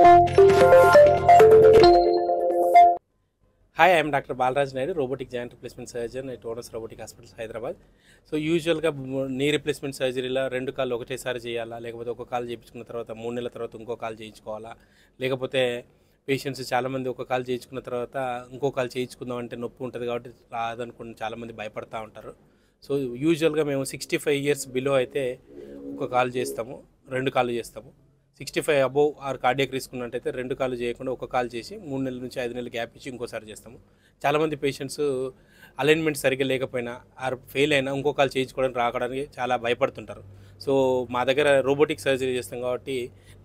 Hi, I am Dr. Balraj Naidu, robotic joint replacement surgeon at Onus Robotic Hospitals, Hyderabad. So యూజువల్గా knee replacement సర్జరీలో రెండు కాళ్ళు ఒకటేసారి చేయాలా, లేకపోతే ఒక కాలు చేయించుకున్న తర్వాత 3 నెలల తర్వాత ఇంకో కాలు చేయించుకోవాలా, లేకపోతే పేషెంట్స్ చాలామంది ఒక కాలు చేయించుకున్న తర్వాత ఇంకో కాలు చేయించుకుందాం అంటే నొప్పి ఉంటుంది కాబట్టి రాదనుకుని చాలామంది భయపడతా ఉంటారు. సో యూజువల్గా మేము 65 ఇయర్స్ బిలో అయితే ఒక కాలు చేస్తాము, 2 కాళ్ళు చేస్తాము. 65 అబోవ్ ఆర్ కార్డియాక్ రిస్క్ ఉన్నట్టయితే 2 కాళ్ళు చేయకుండా ఒక కాలు చేసి 3 నెలల నుంచి 5 నెలలు గ్యాప్ ఇచ్చి ఇంకోసారి చేస్తాము. చాలామంది పేషెంట్స్ అలైన్మెంట్ సరిగ్గా లేకపోయినా ఆర్ ఫెయిల్ అయినా ఇంకో కాలు చేయించుకోవడానికి రావడానికి చాలా భయపడుతుంటారు. సో మా దగ్గర రోబోటిక్ సర్జరీ చేస్తాం కాబట్టి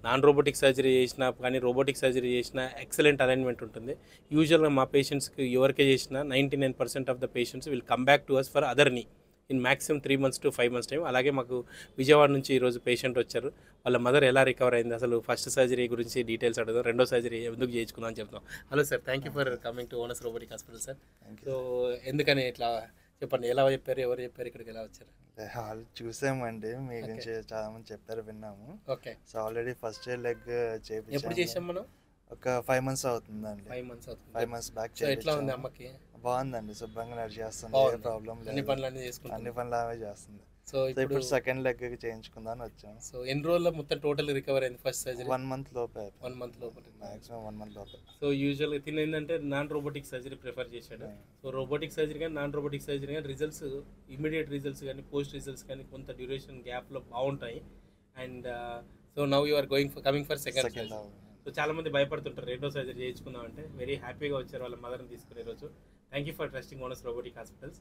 నాన్ రోబోటిక్ సర్జరీ చేసినా కానీ రోబోటిక్ సర్జరీ చేసినా ఎక్సలెంట్ అలైన్మెంట్ ఉంటుంది. యూజువల్గా మా పేషెంట్స్కి ఎవరికే చేసినా 99% of the patients will come back to us for other knee in maximum 3 months to 5 months time. అలాగే మాకు విజయవాడ నుంచి ఈరోజు పేషెంట్ వచ్చారు. వాళ్ళ మదర్ ఎలా రికవర్ అయింది, అసలు ఫస్ట్ సర్జరీ గురించి డీటెయిల్స్ అడుగుదాం, రెండో సర్జరీ ఎందుకు చేయించుకుందాం అని చెప్తాం. Hello sir, thank you for coming to onus robotic hospital sir. So ఎందుకని ఇట్లా చెప్పండి, ఎలా చెప్పారు, ఎవరు చెప్పారు, ఇక్కడికి ఎలా వచ్చారు? వాళ్ళు చూసామండి, మీ గురించి చాలా మంది చెప్పారు, విన్నాము. Okay. So already first leg ఎప్పుడు చేసాం మనం? ఒక 5 months అవుతుందండి. 5 months అవుతుంది. 5 months బ్యాక్. సో ఎట్లా ఉంది అమ్మకి? బాగుందండి, శుభ్రంగా నడిచేస్తుంది, ఏ ప్రాబ్లం లేదు, అన్ని పనులు చేసుకుంటుంది, అన్ని పనులు ఆమె చేస్తుంది. సో ఇప్పుడు సెకండ్ లెగ్ చేయించుకుందాం వచ్చాం. సో ఎన్ని రోజుల్లో మొత్తం టోటల్ రికవర్ అయింది ఫస్ట్ సర్జరీ? 1 month లోపే. 1 month లోపల, మాక్సిమం 1 month లోపే. సో యూజువల్గా తిన ఏంటంటే నాన్ రోబోటిక్ సర్జరీ ప్రిఫర్ చేశాడు. సో రోబోటిక్ సర్జరీ కానీ నాన్ రోబోటిక్ సర్జరీ కానీ రిజల్ట్స్, ఇమీడియట్ రిజల్ట్స్ కానీ పోస్ట్ రిజల్ట్స్ కానీ కొంత డ్యూరేషన్ గ్యాప్లో బాగుంటాయి. And so now you are coming for second surgery. So చాలామంది భయపడుతుంటారు రెండో సర్జరీ చేయించుకుందాం అంటే. వెరీ హ్యాపీగా వచ్చారు వాళ్ళ మదర్ని తీసుకునే రోజు. Thank you for trusting onus robotic hospitals.